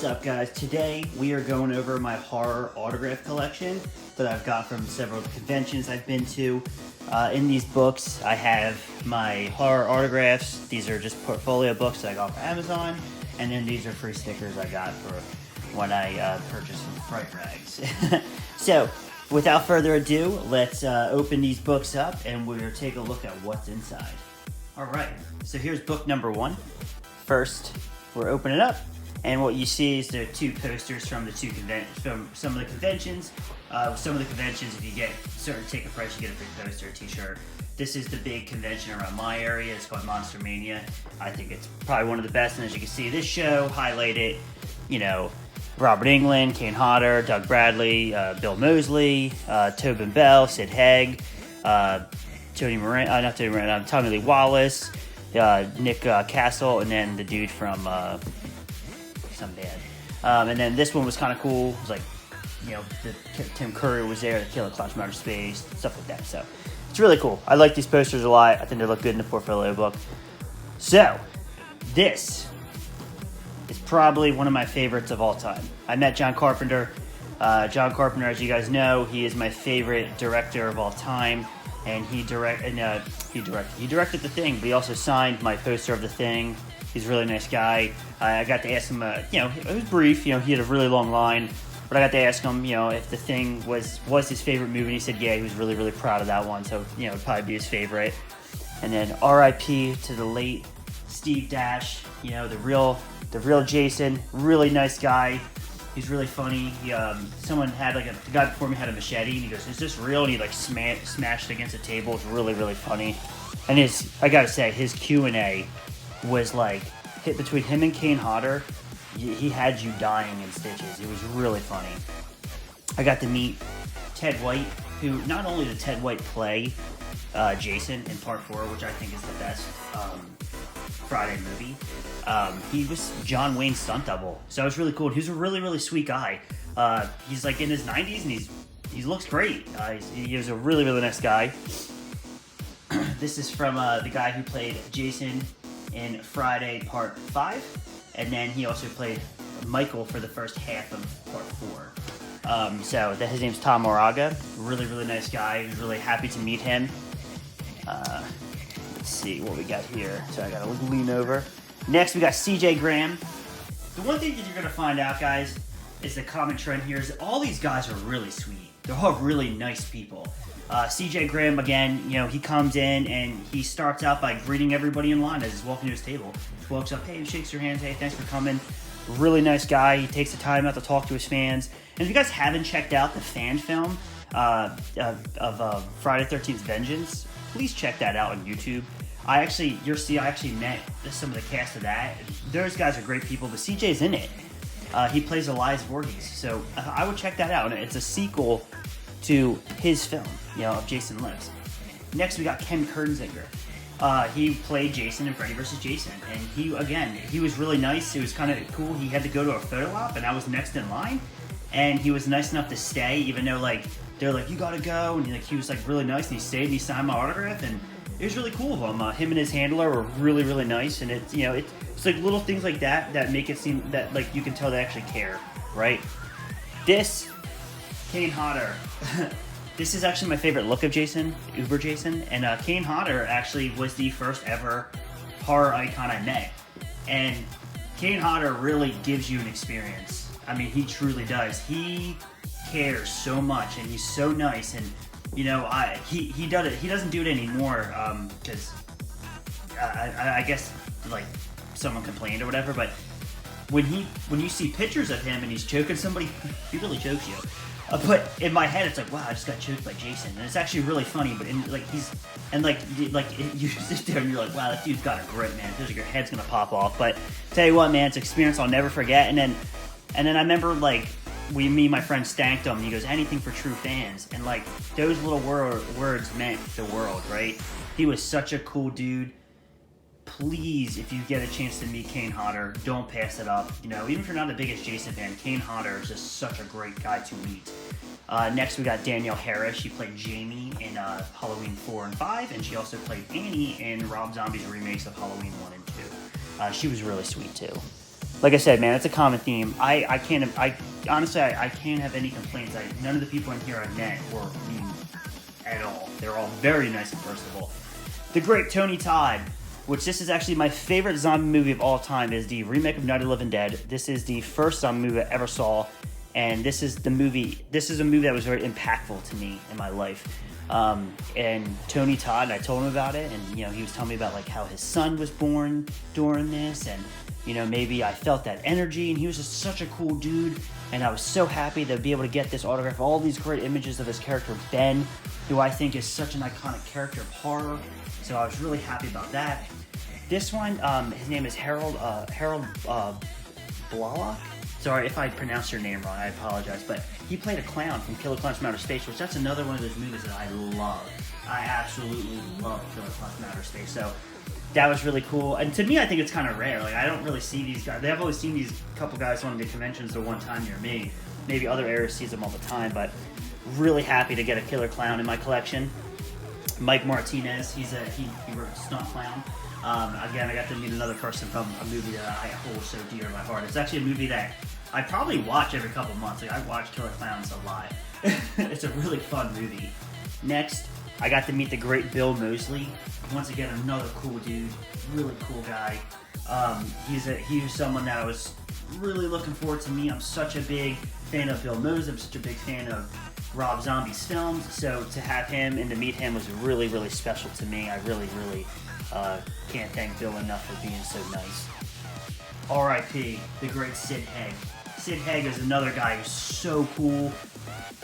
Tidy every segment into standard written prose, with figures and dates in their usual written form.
up, guys? Today we are going over my horror autograph collection that I've got from several conventions I've been to. In these books I have my horror autographs. These are just portfolio books that I got from Amazon, and then these are free stickers I got for when I purchased from Fright Rags. So without further ado, let's open these books up and we'll take a look at what's inside. Alright, so here's book number 1. First, we're opening it up, and what you see is there are 2 posters from from some of the conventions. Some of the conventions, if you get a certain ticket price, you get a free poster, t-shirt. This is the big convention around my area. It's called Mania. I think it's probably one of the best, and as you can see, this show highlighted, you know, Robert Englund, Kane Hodder, Doug Bradley, Bill Moseley, Tobin Bell, Sid Haig, Tommy Lee Wallace, Nick Castle, and then the dude from some band. And then this one was kind of cool. It was like, you know, Tim Curry was there, the Killer Clowns from Outer Space, stuff like that. So it's really cool. I like these posters a lot. I think they look good in the portfolio book. So this is probably one of my favorites of all time. I met John Carpenter. John Carpenter, as you guys know, he is my favorite director of all time. And he directed The Thing, but he also signed my poster of The Thing. He's a really nice guy. I got to ask him, you know, it was brief. You know, he had a really long line, but I got to ask him, you know, if The Thing was his favorite movie. And he said, yeah, he was really, really proud of that one. So, you know, it'd probably be his favorite. And then R.I.P. to the late Steve Dash. You know, the real Jason. Really nice guy. He's really funny. Someone had the guy before me had a machete, and he goes, "Is this real?" And he smashed it against the table. It's really, really funny. And I gotta say, his Q&A was hit between him and Kane Hodder. He had you dying in stitches. It was really funny. I got to meet Ted White, who not only did Ted White play Jason in Part 4, which I think is the best Friday movie. He was John Wayne's stunt double, so it was really cool. He's a really, really sweet guy. He's in his 90s, and he looks great. He was a really, really nice guy. This is from the guy who played Jason in Friday Part 5, and then he also played Michael for the first half of Part 4. So his name's Tom Moraga. Really, really nice guy. I was really happy to meet him. Let's see what we got here. So I gotta lean over. Next, we got CJ Graham. The one thing that you're going to find out, guys, is the common trend here is that all these guys are really sweet. They're all really nice people. CJ Graham, again, you know, he comes in and he starts out by greeting everybody in line as he's walking to his table. He walks up, hey, shakes your hands, hey, thanks for coming. Really nice guy. He takes the time out to talk to his fans. And if you guys haven't checked out the fan film of Friday 13th Vengeance, please check that out on YouTube. I actually met some of the cast of that. Those guys are great people, but CJ's in it. He plays Elias Voorhees, so I would check that out. It's a sequel to his film, you know, of Jason Lives. Next, we got Ken Kurtzinger. He played Jason in Freddy vs. Jason, and he was really nice. It was kind of cool. He had to go to a photo op, and I was next in line, and he was nice enough to stay, even though they're like, you gotta go, and he was really nice, and he stayed and he signed my autograph, and it was really cool of him. Him and his handler were really, really nice, and it's little things like that that make it seem that you can tell they actually care, right? This Kane Hodder. This is actually my favorite look of Jason, Uber Jason, and Kane Hodder actually was the first ever horror icon I met, and Kane Hodder really gives you an experience. I mean, he truly does. He cares so much, and he's so nice, and you know, he does it. He doesn't do it anymore because I guess someone complained or whatever. But when you see pictures of him and he's choking somebody, he really chokes you. But in my head, it's like, wow, I just got choked by Jason, and it's actually really funny. But you sit there and you're like, wow, that dude's got a grip, man. It feels like your head's gonna pop off. But tell you what, man, it's an experience I'll never forget. And then I remember me and my friend stanked him, and he goes, anything for true fans. And those little words meant the world, right? He was such a cool dude. Please, if you get a chance to meet Kane Hodder, don't pass it up. You know, even if you're not the biggest Jason fan, Kane Hodder is just such a great guy to meet. Next, we got Danielle Harris. She played Jamie in Halloween 4 and 5, and she also played Annie in Rob Zombie's remakes of Halloween 1 and 2. She was really sweet, too. like I said, man, it's a common theme. I honestly can't have any complaints. None of the people in here I met were mean at all. They're all very nice and personable. The great Tony Todd, which this is actually my favorite zombie movie of all time, is the remake of Night of the Living Dead. This is the first zombie movie I ever saw, and this is a movie that was very impactful to me in my life. And Tony Todd, I told him about it, and he was telling me about like how his son was born during this, and maybe I felt that energy, and he was just such a cool dude, and I was so happy to be able to get this autograph, all these great images of his character Ben, who I think is such an iconic character of horror, so I was really happy about that. This one, his name is Harold Blalock. Sorry if I pronounced your name wrong, I apologize, but he played a clown from Killer Klowns from Outer Space, which that's another one of those movies that I love. I absolutely love Killer Klowns from Outer Space, so that was really cool. And to me, I think it's kind of rare. Like, I don't really see these guys. I've always seen these couple guys on the conventions the one time near me. Maybe other areas sees them all the time, but really happy to get a killer clown in my collection. Mike Martinez, he wrote Stunt Clown. Again, I got to meet another person from a movie that I hold so dear to my heart. It's actually a movie that I probably watch every couple months. Like, I watch Killer Klowns a lot. It's a really fun movie. Next, I got to meet the great Bill Moseley. Once again, another cool dude, really cool guy. He was someone that I was really looking forward to meet. I'm such a big fan of Bill Moseley. I'm such a big fan of Rob Zombie's films. So to have him and to meet him was really, really special to me. I really, really can't thank Bill enough for being so nice. R.I.P. the great Sid Haig. Sid Haig is another guy who's so cool.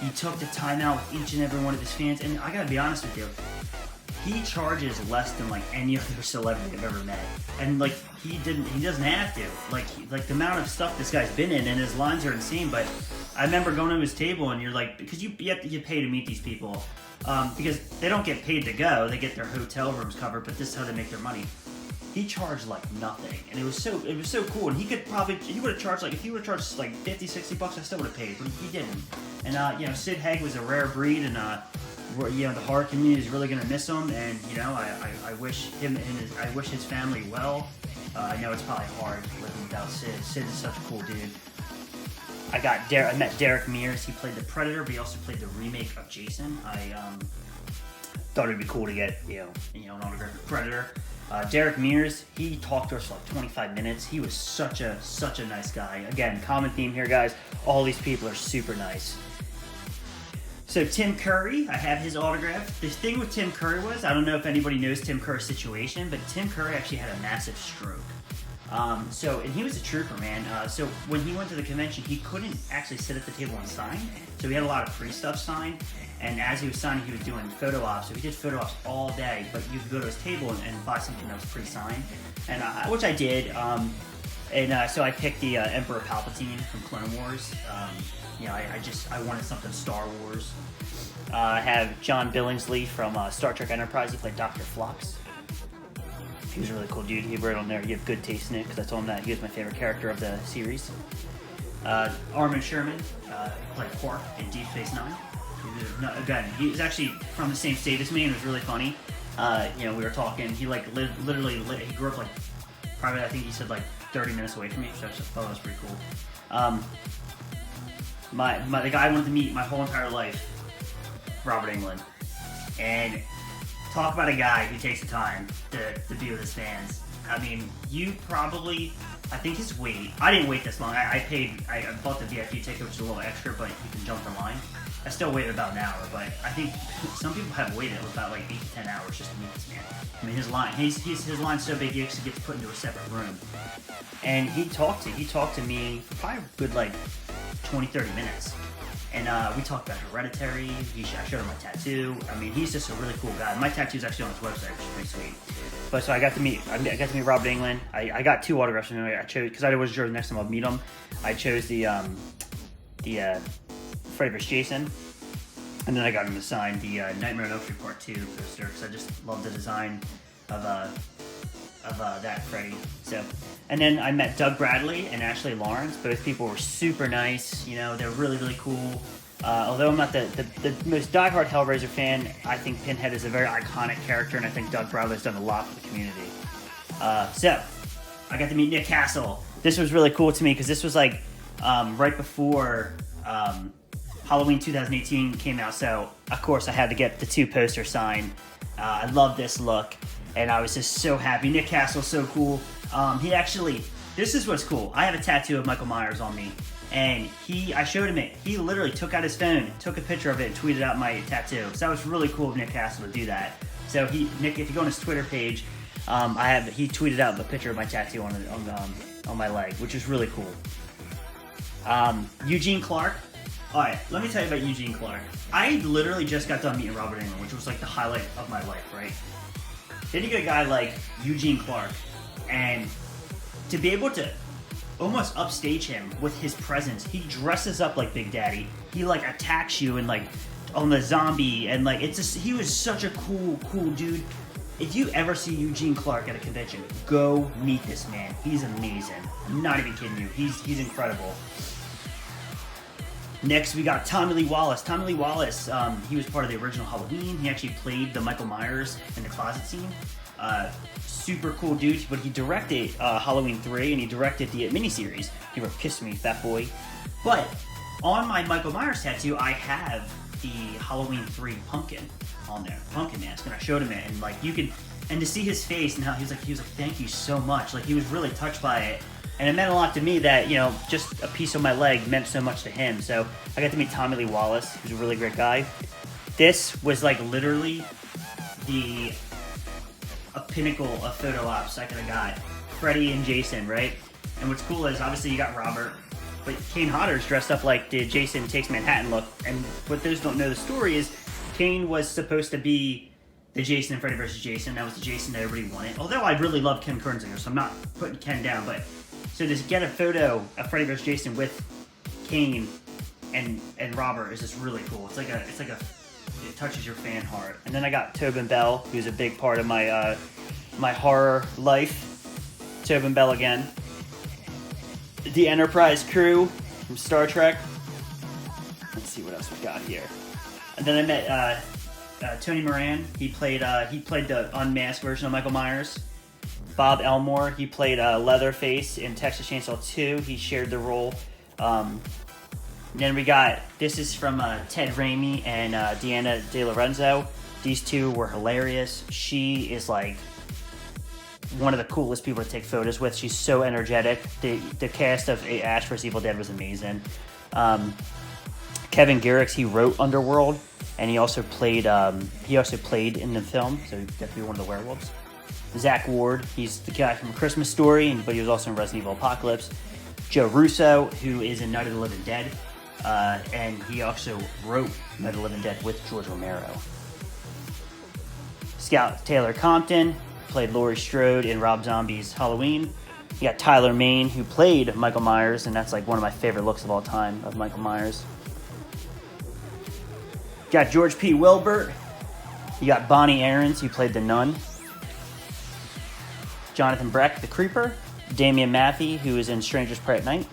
He took the time out with each and every one of his fans, and I gotta be honest with you, he charges less than like any other celebrity I've ever met, and like he doesn't have to. Like the amount of stuff this guy's been in, and his lines are insane. But I remember going to his table, and you're like, because you have to get paid to meet these people, because they don't get paid to go, they get their hotel rooms covered, but this is how they make their money. He charged like nothing, and it was so cool. And he would have charged like, if he would have charged like $50-$60, I still would have paid, but he didn't. And Sid Haig was a rare breed, and the horror community is really gonna miss him. And I wish him and I wish his family well. I know it's probably hard living without Sid. Sid is such a cool dude. I met Derek Mears. He played the Predator, but he also played the remake of Jason. I thought it'd be cool to get an autograph of Predator. Derek Mears, he talked to us for like 25 minutes. He was such a nice guy. Again, common theme here, guys. All these people are super nice. So Tim Curry, I have his autograph. The thing with Tim Curry was, I don't know if anybody knows Tim Curry's situation, but Tim Curry actually had a massive stroke. And he was a trooper, man. So when he went to the convention, he couldn't actually sit at the table and sign. So he had a lot of free stuff signed. And as he was signing, he was doing photo ops. So he did photo ops all day, but you could go to his table and buy something that was pre-signed, and which I did. So I picked the Emperor Palpatine from Clone Wars. I wanted something Star Wars. I have John Billingsley from Star Trek Enterprise. He played Dr. Phlox. He was a really cool dude. He wrote on there, "You have good taste in it," because I told him that he was my favorite character of the series. Armin Sherman played Quark in Deep Space Nine. He was actually from the same state as me, and it was really funny. We were talking. He literally he grew up like probably, I think he said like 30 minutes away from me, so I just thought that was pretty cool. The guy I wanted to meet my whole entire life, Robert Englund, and talk about a guy who takes the time to be with his fans. I mean, I think his wait. I didn't wait this long. I bought the VIP ticket, which is a little extra, but you can jump the line. I still waited about an hour, but I think some people have waited about like 8 to 10 hours just to meet this man. I mean, his line's so big he actually gets put into a separate room. And he talked to me for probably a good like 20-30 minutes. And we talked about Hereditary. I showed him my tattoo. I mean, he's just a really cool guy. My tattoo's actually on his website, which is pretty sweet. But so I got to meet Robert Englund. I got 2 autographs from him. I chose, because I wasn't sure the next time I'll meet him. I chose the Freddy vs. Jason, and then I got him to sign the Nightmare on Elm Street Part 2 poster, because I just love the design of that Freddy. So, and then I met Doug Bradley and Ashley Lawrence. Both people were super nice. They're really, really cool. Although I'm not the most diehard Hellraiser fan, I think Pinhead is a very iconic character, and I think Doug Bradley's done a lot for the community. So I got to meet Nick Castle. this was really cool to me because this was like right before Halloween 2018 came out. So of course I had to get the 2 posters signed. I love this look, and I was just so happy. Nick Castle's so cool. He actually, this is what's cool. I have a tattoo of Michael Myers on me, and I showed him it. He literally took out his phone, took a picture of it, and tweeted out my tattoo. So that was really cool of Nick Castle to do that. So Nick, if you go on his Twitter page, he tweeted out the picture of my tattoo on my leg, which is really cool. Eugene Clark. All right, let me tell you about Eugene Clark. I literally just got done meeting Robert Englund, which was like the highlight of my life, right? Then you get a guy like Eugene Clark, and to be able to almost upstage him with his presence, he dresses up like Big Daddy. He like attacks you and like on the zombie, and like it's just, he was such a cool dude. If you ever see Eugene Clark at a convention, go meet this man. He's amazing. I'm not even kidding you. He's incredible. Next, we got Tommy Lee Wallace. Tommy Lee Wallace, he was part of the original Halloween. He actually played the Michael Myers in the closet scene. Super cool dude, but he directed Halloween 3, and he directed the miniseries. He wrote Kiss Me, Fat Boy. But on my Michael Myers tattoo, I have the Halloween 3 pumpkin on there, pumpkin mask, and I showed him it, and like you can, and to see his face and how he was like, thank you so much. Like he was really touched by it. And it meant a lot to me that, you know, just a piece of my leg meant so much to him. So I got to meet Tommy Lee Wallace, who's a really great guy. This was like literally a pinnacle of photo ops I could have got. Freddy and Jason, right? And what's cool is obviously you got Robert, but Kane Hodder's dressed up like the Jason Takes Manhattan look. And what those don't know the story is Kane was supposed to be the Jason in Freddy vs. Jason. That was the Jason that everybody wanted. Although I really love Ken Kernzinger, so I'm not putting Ken down, but so to get a photo of Freddy vs. Jason with Kane and Robert is just really cool. It's like it touches your fan heart. And then I got Tobin Bell, who's a big part of my my horror life. Tobin Bell again. The Enterprise crew from Star Trek. Let's see what else we got here. And then I met Tony Moran. He played the unmasked version of Michael Myers. Bob Elmore, he played Leatherface in Texas Chainsaw 2. He shared the role. Then we got, this is from Ted Raimi and Deanna De Lorenzo. These two were hilarious. She is like one of the coolest people to take photos with. She's so energetic. The cast of Ash vs. Evil Dead was amazing. Kevin Garrix, he wrote Underworld, and he also played in the film, so he got to be one of the werewolves. Zach Ward, he's the guy from A Christmas Story, but he was also in Resident Evil Apocalypse. Joe Russo, who is in Night of the Living Dead, and he also wrote Night of the Living Dead with George Romero. Scout Taylor Compton played Laurie Strode in Rob Zombie's Halloween. You got Tyler Mane, who played Michael Myers, and that's like one of my favorite looks of all time of Michael Myers. You got George P. Wilbert. You got Bonnie Aarons, who played the nun. Jonathan Breck, the Creeper. Damian Mathey, who is in Strangers Prey at Night.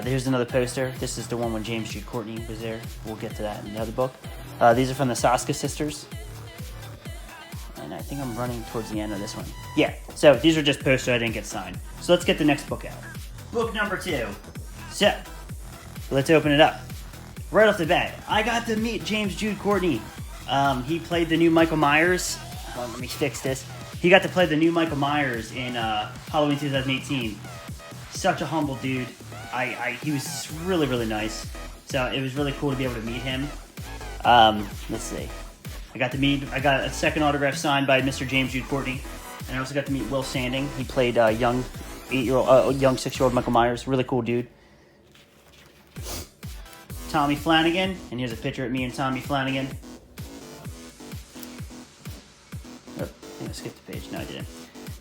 Here's another poster. This is the one when James Jude Courtney was there. We'll get to that in the other book. These are from the Saska sisters. And I think I'm running towards the end of this one. Yeah, so these are just posters I didn't get signed. So let's get the next book out. Book number 2. So, let's open it up. Right off the bat, I got to meet James Jude Courtney. He played the new Michael Myers. Let me fix this. He got to play the new Michael Myers in Halloween 2018. Such a humble dude. He was really, really nice. So it was really cool to be able to meet him. Let's see. I got a second autograph signed by Mr. James Jude Courtney. And I also got to meet Will Sanding. He played young 6-year-old Michael Myers. Really cool dude. Tommy Flanagan. And here's a picture of me and Tommy Flanagan. I skipped the page. No, I didn't.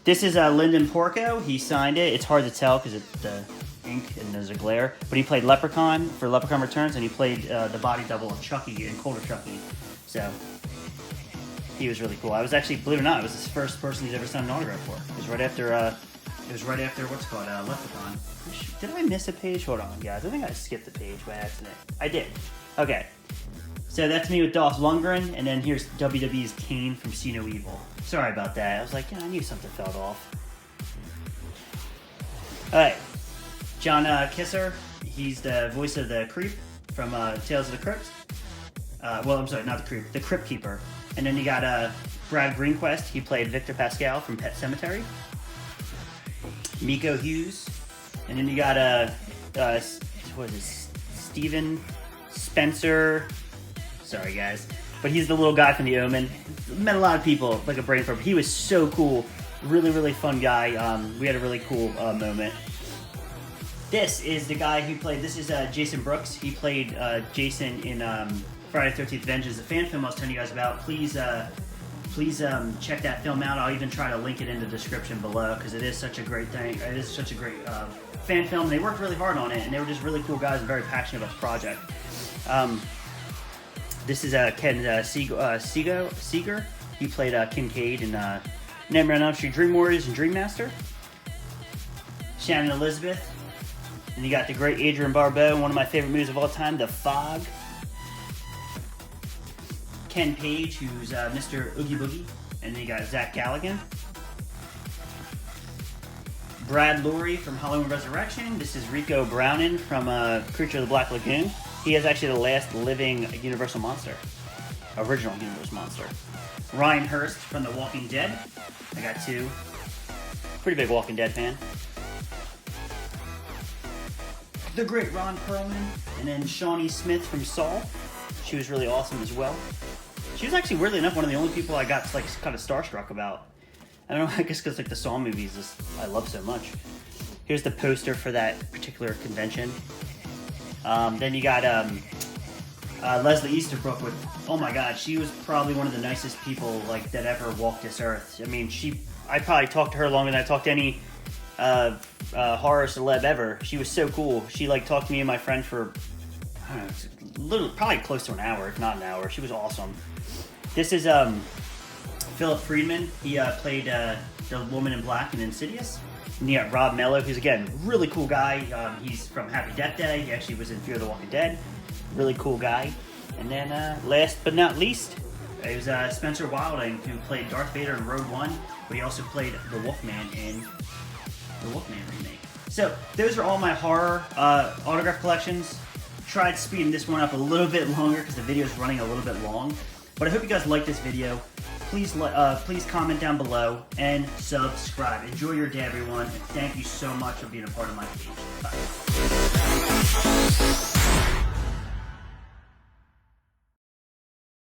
This is Lyndon Porco. He signed it. It's hard to tell because it's the ink and there's a glare. But he played Leprechaun for Leprechaun Returns, and he played the body double of Chucky in Colder Chucky. So he was really cool. I was actually, believe it or not, it was his first person he's ever signed an autograph for. It was right after what's it called, Leprechaun. Did I miss a page? Hold on, guys. I think I skipped the page by accident. I did. Okay. So that's me with Dolph Lundgren, and then here's WWE's Kane from See No Evil. Sorry about that. I was like, I knew something fell off. Alright, John Kisser, he's the voice of the Creep from Tales of the Crypt. Well, I'm sorry, not the Creep, the Crypt Keeper. And then you got Brad Greenquist, he played Victor Pascal from Pet Sematary. Miko Hughes. And then you got what is this? Steven Spencer. Sorry guys, but he's the little guy from The Omen. Met a lot of people, like a brain fart. He was so cool, really fun guy. We had a really cool moment. This is the guy who played. This is Jason Brooks. He played Jason in Friday the 13th Vengeance, the fan film I was telling you guys about. Please check that film out. I'll even try to link it in the description below because it is such a great thing. It is such a great fan film. They worked really hard on it, and they were just really cool guys and very passionate about the project. This is Ken Seeger. He played Kincaid in Nightmare on Elm Street, Dream Warriors, and Dream Master. Shannon Elizabeth. And you got the great Adrian Barbeau, one of my favorite movies of all time, The Fog. Ken Page, who's Mr. Oogie Boogie. And then you got Zach Galligan. Brad Lorry from Halloween Resurrection. This is Rico Browning from Creature of the Black Lagoon. He is actually the last living Universal monster. Original Universal monster. Ryan Hurst from The Walking Dead. I got two. Pretty big Walking Dead fan. The great Ron Perlman. And then Shawnee Smith from Saw. She was really awesome as well. She was actually, weirdly enough, one of the only people I got like kind of starstruck about. I don't know, I guess because like the Saw movies I love so much. Here's the poster for that particular convention. Then you got Leslie Easterbrook with, oh my god, she was probably one of the nicest people like that ever walked this earth. I mean, I probably talked to her longer than I talked to any horror celeb ever. She was so cool. She like talked to me and my friend for, I don't know, probably close to an hour, if not an hour. She was awesome. This is Philip Friedman. He played the woman in black in Insidious. And you got Rob Mello, who's again really cool guy. He's from Happy Death Day. He actually was in Fear the Walking Dead. Really cool guy. And then last but not least, it was Spencer Wilding, who played Darth Vader in Rogue One, but he also played the Wolfman in the Wolfman remake. So those are all my horror autograph collections. Tried speeding this one up a little bit longer because the video is running a little bit long. But I hope you guys like this video. Please comment down below and subscribe. Enjoy your day, everyone. And thank you so much for being a part of my page. Bye.